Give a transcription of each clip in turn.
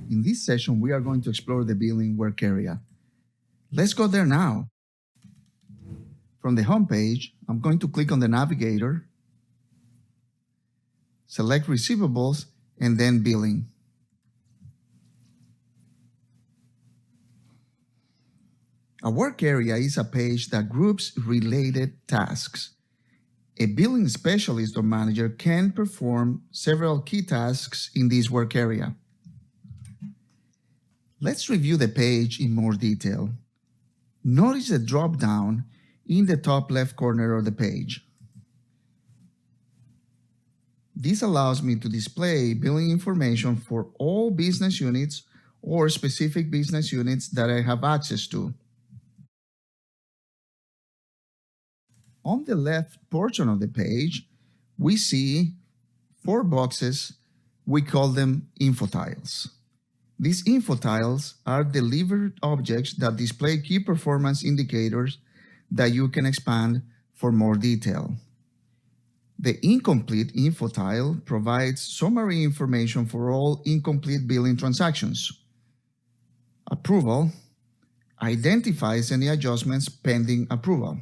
In this session, we are going to explore the billing work area. Let's go there now. From the home page, I'm going to click on the navigator, select Receivables, and then Billing. A work area is a page that groups related tasks. A billing specialist or manager can perform several key tasks in this work area. Let's review the page in more detail. Notice the drop-down in the top left corner of the page. This allows me to display billing information for all business units or specific business units that I have access to. On the left portion of the page, we see 4 boxes. We call them info tiles. These info tiles are delivered objects that display key performance indicators that you can expand for more detail. The incomplete info tile provides summary information for all incomplete billing transactions. Approval identifies any adjustments pending approval.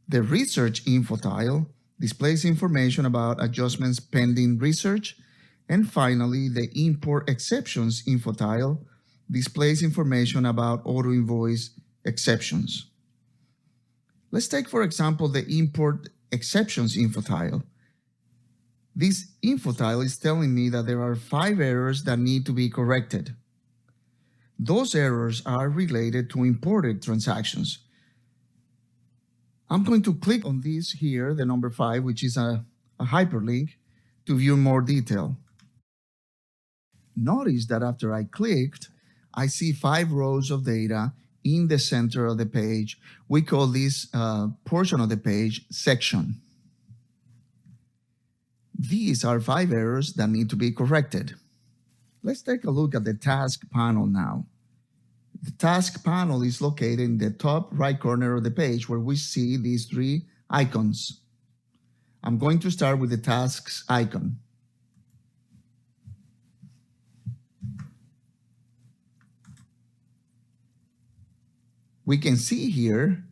The research info tile displays information about adjustments pending research. And finally, the import exceptions info tile displays information about auto invoice exceptions. Let's take, for example, the import exceptions info tile. This info tile is telling me that there are 5 errors that need to be corrected. Those errors are related to imported transactions. I'm going to click on this here, the number 5, which is a hyperlink, to view more detail. Notice that after I clicked, I see 5 rows of data in the center of the page. We call this portion of the page section. These are 5 errors that need to be corrected. Let's take a look at the task panel now. The task panel is located in the top right corner of the page where we see these 3 icons. I'm going to start with the tasks icon. We can see here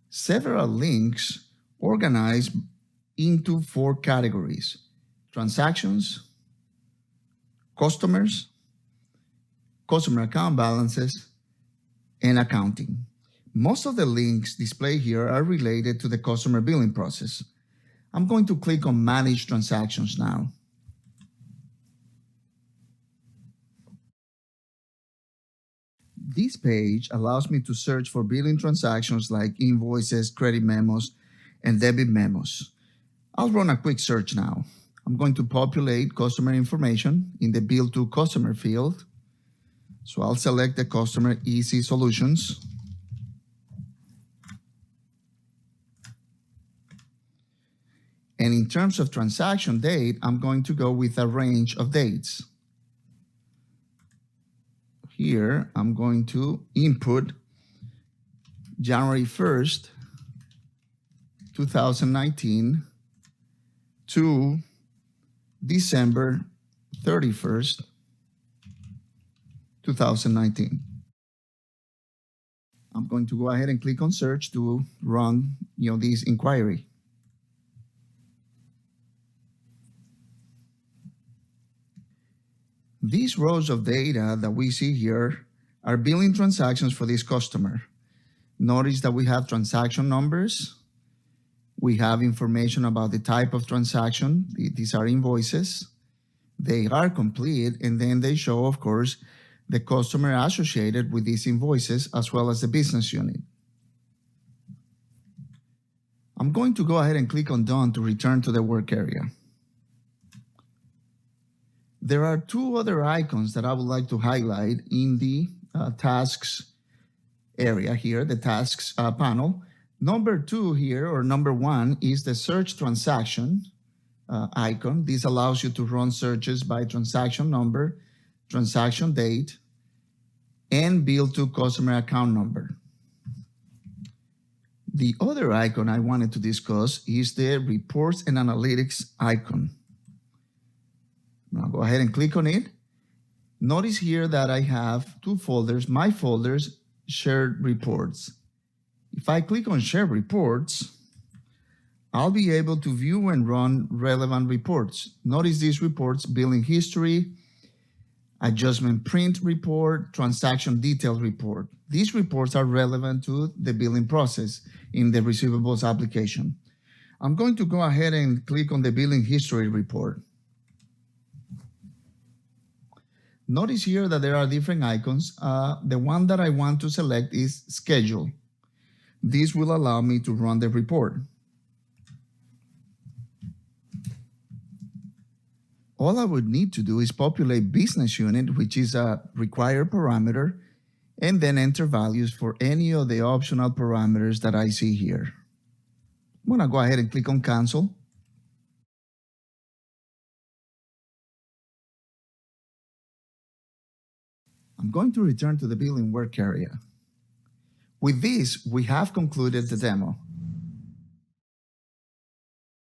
several links organized into 4 categories: transactions, customers, customer account balances, and accounting. Most of the links displayed here are related to the customer billing process. I'm going to click on Manage Transactions now. This page allows me to search for billing transactions like invoices, credit memos, and debit memos. I'll run a quick search now. I'm going to populate customer information in the Bill to Customer field. So I'll select the customer Easy Solutions. And in terms of transaction date, I'm going to go with a range of dates. Here, I'm going to input January 1st, 2019 to December 31st, 2019. I'm going to go ahead and click on search to run this inquiry. These rows of data that we see here are billing transactions for this customer. Notice that we have transaction numbers. We have information about the type of transaction. These are invoices. They are complete, and then they show, of course, the customer associated with these invoices as well as the business unit. I'm going to go ahead and click on Done to return to the work area. There are 2 other icons that I would like to highlight in the tasks area here, the tasks panel. Number 2 here, or number 1, is the search transaction icon. This allows you to run searches by transaction number, transaction date, and bill to customer account number. The other icon I wanted to discuss is the Reports and Analytics icon. I'll go ahead and click on it. Notice here that I have two folders, my folders, shared reports. If I click on share reports, I'll be able to view and run relevant reports. Notice these reports: billing history, adjustment print report, transaction details report. These reports are relevant to the billing process in the receivables application. I'm going to go ahead and click on the billing history report. Notice here that there are different icons. The one that I want to select is schedule. This will allow me to run the report. All I would need to do is populate business unit, which is a required parameter, and then enter values for any of the optional parameters that I see here. I'm going to go ahead and click on cancel. I'm going to return to the billing work area. With this, we have concluded the demo.